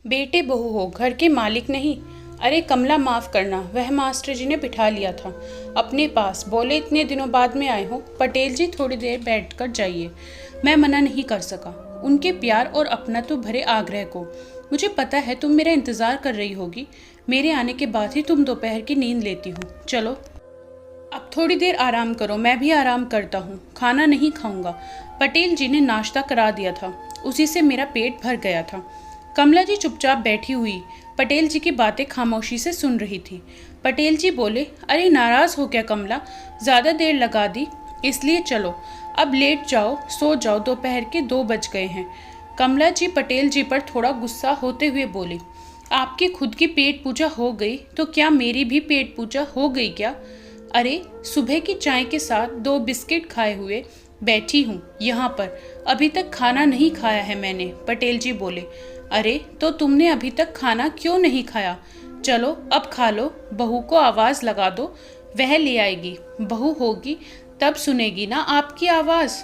बेटे बहू हो, घर के मालिक नहीं। अरे कमला, माफ़ करना, वह मास्टर जी ने बिठा लिया था अपने पास। बोले इतने दिनों बाद में आए हो पटेल जी, थोड़ी देर बैठ कर जाइए। मैं मना नहीं कर सका उनके प्यार और अपना तो भरे आग्रह को। मुझे पता है तुम मेरा इंतज़ार कर रही होगी। मेरे आने के बाद ही तुम दोपहर की नींद लेती हो। चलो अब थोड़ी देर आराम करो, मैं भी आराम करता हूँ। खाना नहीं खाऊंगा। पटेल जी ने नाश्ता करा दिया था, उसी से मेरा पेट भर गया था। कमला जी चुपचाप बैठी हुई पटेल जी की बातें खामोशी से सुन रही थी। पटेल जी बोले, अरे नाराज़ हो क्या कमला, ज़्यादा देर लगा दी, इसलिए चलो अब लेट जाओ, सो जाओ, दोपहर के 2 बज गए हैं। कमला जी पटेल जी पर थोड़ा गुस्सा होते हुए बोली, आपकी खुद की पेट पूजा हो गई तो क्या मेरी भी पेट पूजा हो गई क्या? अरे सुबह की चाय के साथ 2 बिस्किट खाए हुए बैठी हूँ यहाँ पर, अभी तक खाना नहीं खाया है मैंने। पटेल जी बोले, अरे तो तुमने अभी तक खाना क्यों नहीं खाया? चलो अब खा लो, बहू को आवाज़ लगा दो, वह ले आएगी। बहू होगी तब सुनेगी ना आपकी आवाज़,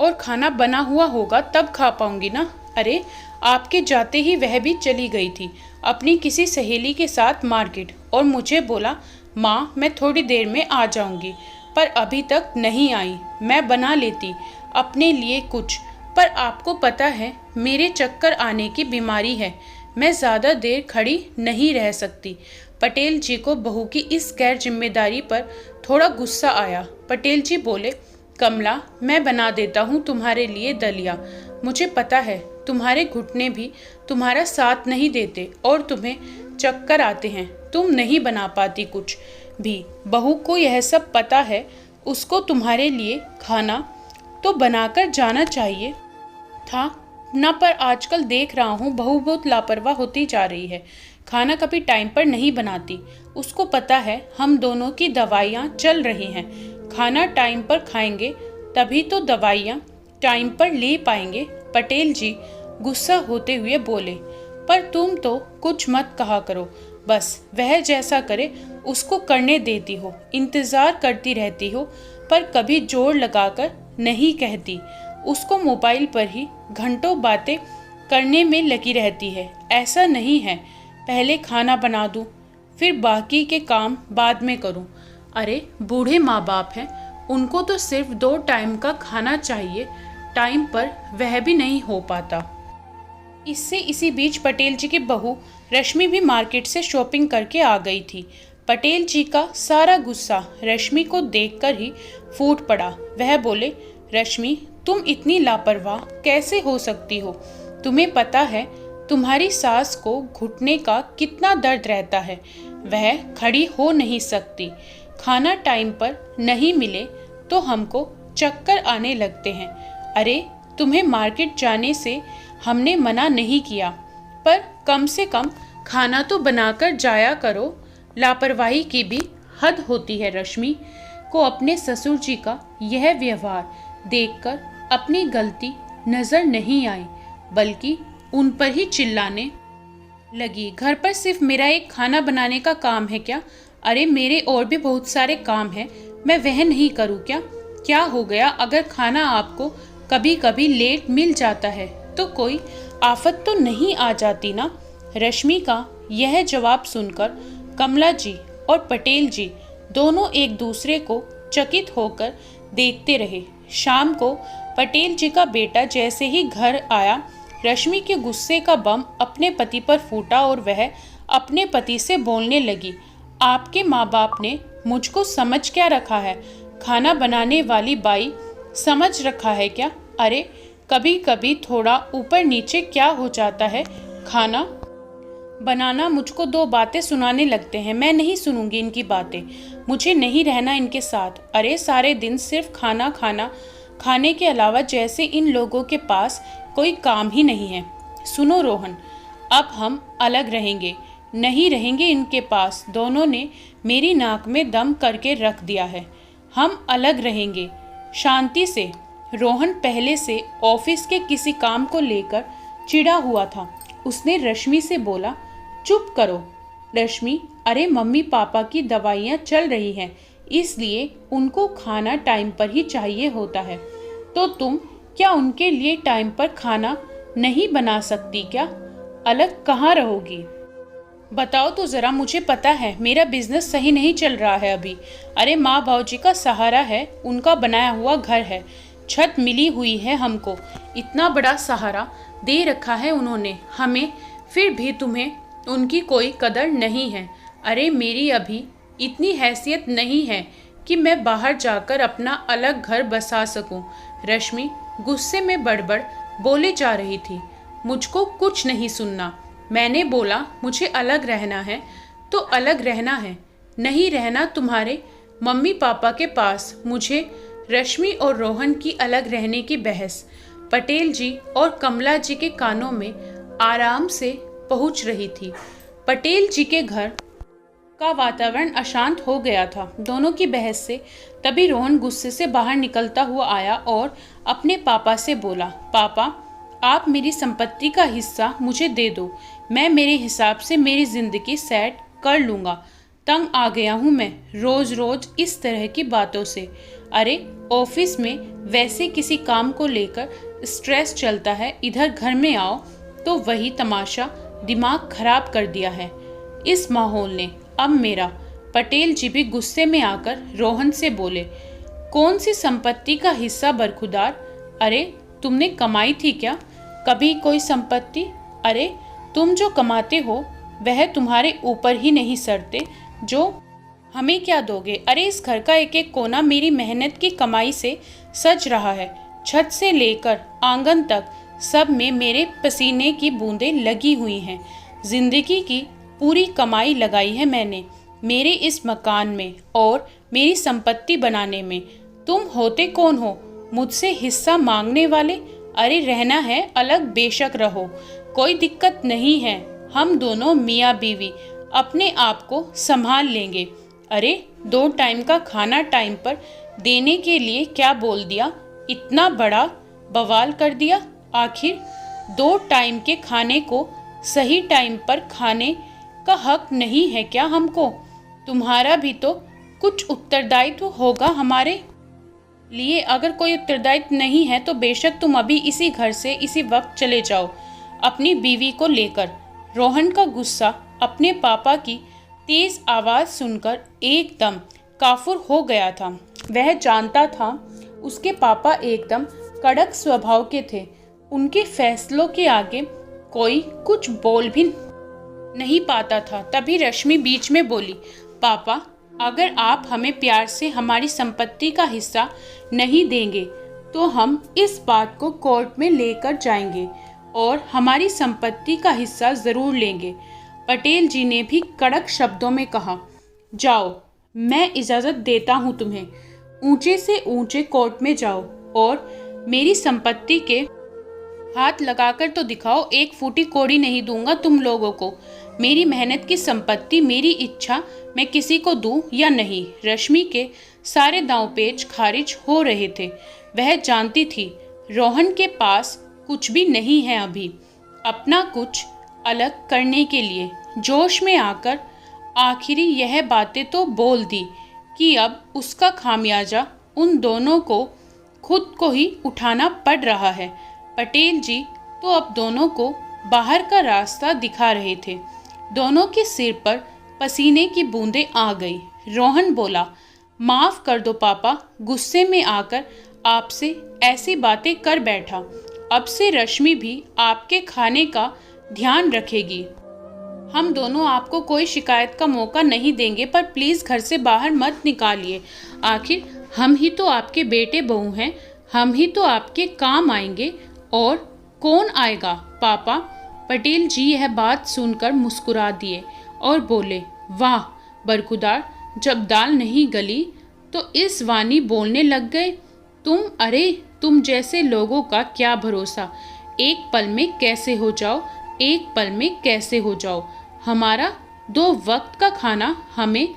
और खाना बना हुआ होगा तब खा पाऊंगी ना। अरे आपके जाते ही वह भी चली गई थी अपनी किसी सहेली के साथ मार्केट, और मुझे बोला, माँ मैं थोड़ी देर में आ जाऊंगी, पर अभी तक नहीं आई। मैं बना लेती अपने लिए कुछ, पर आपको पता है मेरे चक्कर आने की बीमारी है, मैं ज़्यादा देर खड़ी नहीं रह सकती। पटेल जी को बहू की इस गैर जिम्मेदारी पर थोड़ा गुस्सा आया। पटेल जी बोले, कमला मैं बना देता हूँ तुम्हारे लिए दलिया। मुझे पता है तुम्हारे घुटने भी तुम्हारा साथ नहीं देते और तुम्हें चक्कर आते हैं, तुम नहीं बना पाती कुछ भी। बहू को यह सब पता है, उसको तुम्हारे लिए खाना तो बनाकर जाना चाहिए था ना, पर आजकल देख रहा हूँ बहू बहुत लापरवाह होती जा रही है। खाना कभी टाइम पर नहीं बनाती। उसको पता है हम दोनों की दवाइयाँ चल रही हैं, खाना टाइम पर खाएंगे तभी तो दवाइयाँ टाइम पर ले पाएंगे। पटेल जी गुस्सा होते हुए बोले, पर तुम तो कुछ मत कहा करो, बस वह जैसा करे उसको करने देती हो, इंतज़ार करती रहती हो, पर कभी जोर लगाकर नहीं कहती। उसको मोबाइल पर ही घंटों बातें करने में लगी रहती है। ऐसा नहीं है पहले खाना बना दूं, फिर बाकी के काम बाद में करूं। अरे बूढ़े माँ बाप हैं, उनको तो सिर्फ 2 टाइम का खाना चाहिए, टाइम पर वह भी नहीं हो पाता। इसी बीच पटेल जी की बहू रश्मि भी मार्केट से शॉपिंग करके आ गई थी। पटेल जी का सारा गुस्सा रश्मि को देखकर ही फूट पड़ा। वह बोले, रश्मि तुम इतनी लापरवाह कैसे हो सकती हो? तुम्हें पता है तुम्हारी सास को घुटने का कितना दर्द रहता है, वह खड़ी हो नहीं सकती। खाना टाइम पर नहीं मिले तो हमको चक्कर आने लगते हैं। अरे तुम्हें मार्केट जाने से हमने मना नहीं किया, पर कम से कम खाना तो बनाकर जाया करो। लापरवाही की भी हद होती है। रश्मि को अपने ससुर जी का यह व्यवहार देखकर अपनी गलती नजर नहीं आई, बल्कि उन पर ही चिल्लाने लगी। घर पर सिर्फ मेरा एक खाना बनाने का काम है क्या? अरे मेरे और भी बहुत सारे काम हैं, मैं वह नहीं करूँ क्या? क्या हो गया अगर खाना आपको कभी कभी लेट मिल जाता है तो कोई आफत तो नहीं आ जाती ना? रश्मि का यह जवाब सुनकर कमला जी और पटेल जी दोनों एक दूसरे को चकित होकर देखते रहे। शाम को पटेल जी का बेटा जैसे ही घर आया, रश्मि के गुस्से का बम अपने पति पर फूटा और वह अपने पति से बोलने लगी, आपके माँ बाप ने मुझको समझ क्या रखा है? खाना बनाने वाली बाई समझ रखा है क्या? अरे कभी कभी थोड़ा ऊपर नीचे क्या हो जाता है। खाना बनाना मुझको 2 बातें सुनाने लगते हैं, मैं नहीं सुनूंगी इनकी बातें, मुझे नहीं रहना इनके साथ। अरे सारे दिन सिर्फ खाना खाना, खाने के अलावा जैसे इन लोगों के पास कोई काम ही नहीं है। सुनो रोहन, अब हम अलग रहेंगे, नहीं रहेंगे इनके पास। दोनों ने मेरी नाक में दम करके रख दिया है, हम अलग रहेंगे शांति से। रोहन पहले से ऑफिस के किसी काम को लेकर चिढ़ा हुआ था। उसने रश्मि से बोला, चुप करो रश्मि, अरे मम्मी पापा की दवाइयाँ चल रही हैं, इसलिए उनको खाना टाइम पर ही चाहिए होता है, तो तुम क्या उनके लिए टाइम पर खाना नहीं बना सकती क्या? अलग कहाँ रहोगी? बताओ तो ज़रा, मुझे पता है मेरा बिजनेस सही नहीं चल रहा है अभी। अरे माँ भाऊजी का सहारा है, उनका बनाया हुआ घर है, छत मिली हुई है हमको, इतना बड़ा सहारा दे रखा है उन्होंने हमें, फिर भी तुम्हें उनकी कोई कदर नहीं है। अरे मेरी अभी इतनी हैसियत नहीं है कि मैं बाहर जाकर अपना अलग घर बसा सकूं। रश्मि गुस्से में बड़बड़ बोले जा रही थी। मुझको कुछ नहीं सुनना। मैंने बोला मुझे अलग रहना है तो अलग रहना है, नहीं रहना तुम्हारे मम्मी पापा के पास। मुझे रश्मि और रोहन की अलग रहने की बहस पटेल जी और कमला जी के कानों में आराम से पहुंच रही थी। पटेल जी के घर का वातावरण अशांत हो गया था दोनों की बहस से। तभी रोहन गुस्से से बाहर निकलता हुआ आया और अपने पापा से बोला, पापा आप मेरी संपत्ति का हिस्सा मुझे दे दो, मैं मेरे हिसाब से मेरी ज़िंदगी सेट कर लूँगा। तंग आ गया हूँ मैं रोज़ रोज़ इस तरह की बातों से। अरे ऑफिस में वैसे किसी काम को लेकर स्ट्रेस चलता है, इधर घर में आओ तो वही तमाशा दिमाग खराब कर दिया है इस माहौल ने अब मेरा। पटेल जी भी गुस्से में आकर रोहन से बोले, कौन सी संपत्ति का हिस्सा बरखुदार? अरे तुमने कमाई थी क्या कभी कोई संपत्ति? अरे तुम जो कमाते हो वह तुम्हारे ऊपर ही नहीं सरते, जो हमें क्या दोगे? अरे इस घर का एक एक कोना मेरी मेहनत की कमाई से सज रहा है, छत से लेकर आंगन तक सब में मेरे पसीने की बूंदें लगी हुई हैं। जिंदगी की पूरी कमाई लगाई है मैंने मेरे इस मकान में और मेरी संपत्ति बनाने में। तुम होते कौन हो मुझसे हिस्सा मांगने वाले? अरे रहना है अलग बेशक रहो, कोई दिक्कत नहीं है, हम दोनों मियाँ बीवी अपने आप को संभाल लेंगे। अरे 2 टाइम का खाना टाइम पर देने के लिए क्या बोल दिया, इतना बड़ा बवाल कर दिया। आखिर 2 टाइम के खाने को सही टाइम पर खाने का हक नहीं है क्या हमको? तुम्हारा भी तो कुछ उत्तरदायित्व होगा हमारे लिए। अगर कोई उत्तरदायित्व नहीं है तो बेशक तुम अभी इसी घर से इसी वक्त चले जाओ अपनी बीवी को लेकर। रोहन का गुस्सा अपने पापा की तेज आवाज़ सुनकर एकदम काफुर हो गया था। वह जानता था उसके पापा एकदम कड़क स्वभाव के थे, उनके फैसलों के आगे कोई कुछ बोल भी नहीं पाता था। तभी रश्मि बीच में बोली, पापा अगर आप हमें प्यार से हमारी संपत्ति का हिस्सा नहीं देंगे तो हम इस बात को कोर्ट में लेकर जाएंगे और हमारी संपत्ति का हिस्सा ज़रूर लेंगे। पटेल जी ने भी कड़क शब्दों में कहा, जाओ मैं इजाज़त देता हूँ तुम्हें, ऊंचे से ऊंचे कोर्ट में जाओ और मेरी संपत्ति के हाथ लगाकर तो दिखाओ, एक फूटी कौड़ी नहीं दूंगा तुम लोगों को। मेरी मेहनत की संपत्ति मेरी इच्छा मैं किसी को दूं या नहीं। रश्मि के सारे दांव पेच खारिज हो रहे थे। वह जानती थी रोहन के पास कुछ भी नहीं है अभी अपना कुछ अलग करने के लिए। जोश में आकर आखिरी यह बातें तो बोल दी कि अब उसका खामियाजा उन दोनों को खुद को ही उठाना पड़ रहा है। पटेल जी तो अब दोनों को बाहर का रास्ता दिखा रहे थे। दोनों के सिर पर पसीने की बूंदें आ गई। रोहन बोला, माफ़ कर दो पापा, गुस्से में आकर आपसे ऐसी बातें कर बैठा। अब से रश्मि भी आपके खाने का ध्यान रखेगी। हम दोनों आपको कोई शिकायत का मौका नहीं देंगे, पर प्लीज़ घर से बाहर मत निकालिए। आखिर हम ही तो आपके बेटे बहू हैं, हम ही तो आपके काम आएंगे और कौन आएगा पापा? पटेल जी यह बात सुनकर मुस्कुरा दिए और बोले, वाह बरखुदार, जब दाल नहीं गली तो इस वाणी बोलने लग गए तुम। अरे तुम जैसे लोगों का क्या भरोसा, एक पल में कैसे हो जाओ, एक पल में कैसे हो जाओ। हमारा 2 वक्त का खाना हमें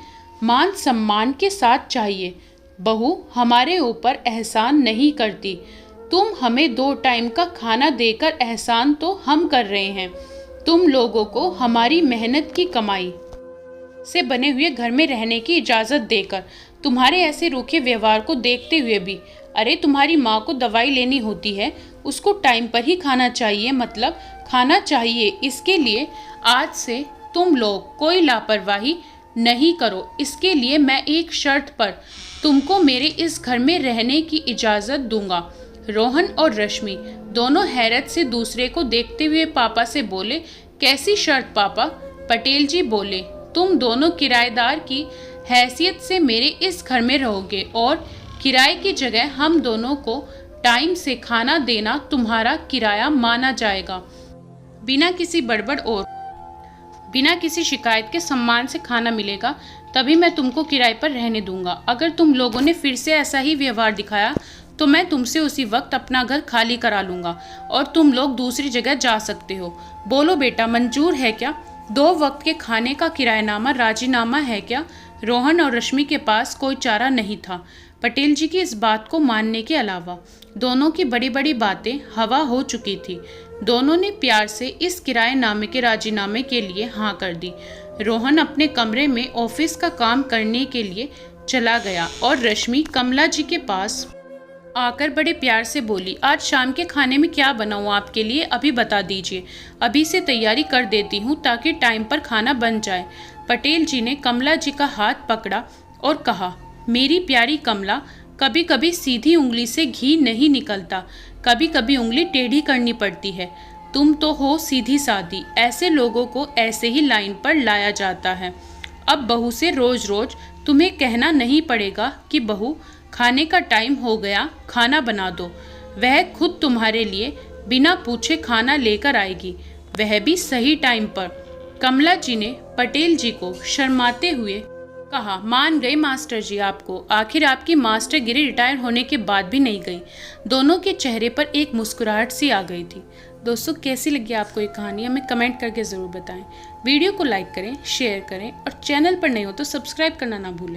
मान सम्मान के साथ चाहिए। बहू हमारे ऊपर एहसान नहीं करती, तुम हमें 2 टाइम का खाना देकर एहसान तो हम कर रहे हैं, तुम लोगों को हमारी मेहनत की कमाई से बने हुए घर में रहने की इजाज़त देकर। तुम्हारे ऐसे रूखे व्यवहार को देखते हुए भी, अरे तुम्हारी माँ को दवाई लेनी होती है, उसको टाइम पर ही खाना चाहिए, मतलब खाना चाहिए। इसके लिए आज से तुम लोग कोई लापरवाही नहीं करो। इसके लिए मैं एक शर्त पर तुमको मेरे इस घर में रहने की इजाज़त दूंगा। रोहन और रश्मि दोनों हैरत से दूसरे को देखते हुए पापा से बोले, कैसी शर्त पापा? पटेल जी बोले, तुम दोनों किराएदार की हैसियत से मेरे इस घर में रहोगे और किराए की जगह हम दोनों को टाइम से खाना देना तुम्हारा किराया माना जाएगा। बिना किसी बड़बड़ और बिना किसी शिकायत के सम्मान से खाना मिलेगा, तभी मैं तुमको किराए पर रहने दूंगा। अगर तुम लोगों ने फिर से ऐसा ही व्यवहार दिखाया तो मैं तुमसे उसी वक्त अपना घर खाली करा लूँगा और तुम लोग दूसरी जगह जा सकते हो। बोलो बेटा, मंजूर है क्या? 2 वक्त के खाने का किरायानामा राजीनामा है क्या? रोहन और रश्मि के पास कोई चारा नहीं था पटेल जी की इस बात को मानने के अलावा। दोनों की बड़ी बड़ी बातें हवा हो चुकी थी। दोनों ने प्यार से इस किराएनामे के राजीनामे के लिए हाँ कर दी। रोहन अपने कमरे में ऑफिस का काम करने के लिए चला गया और रश्मि कमला जी के पास आकर बड़े प्यार से बोली, आज शाम के खाने में क्या बनाऊं आपके लिए, अभी बता दीजिए, अभी से तैयारी कर देती हूं ताकि टाइम पर खाना बन जाए। पटेल जी ने कमला जी का हाथ पकड़ा और कहा, मेरी प्यारी कमला, कभी कभी सीधी उंगली से घी नहीं निकलता, कभी कभी उंगली टेढ़ी करनी पड़ती है। तुम तो हो सीधी सादी, ऐसे लोगों को ऐसे ही लाइन पर लाया जाता है। अब बहू से रोज रोज तुम्हें कहना नहीं पड़ेगा कि बहू खाने का टाइम हो गया, खाना बना दो। वह खुद तुम्हारे लिए बिना पूछे खाना लेकर आएगी, वह भी सही टाइम पर। कमला जी ने पटेल जी को शर्माते हुए कहा, मान गए मास्टर जी आपको, आखिर आपकी मास्टर गिरी रिटायर होने के बाद भी नहीं गई। दोनों के चेहरे पर एक मुस्कुराहट सी आ गई थी। दोस्तों, कैसी लगी आपको ये कहानी, हमें कमेंट करके ज़रूर बताएं। वीडियो को लाइक करें, शेयर करें और चैनल पर नए हो तो सब्सक्राइब करना ना भूलें।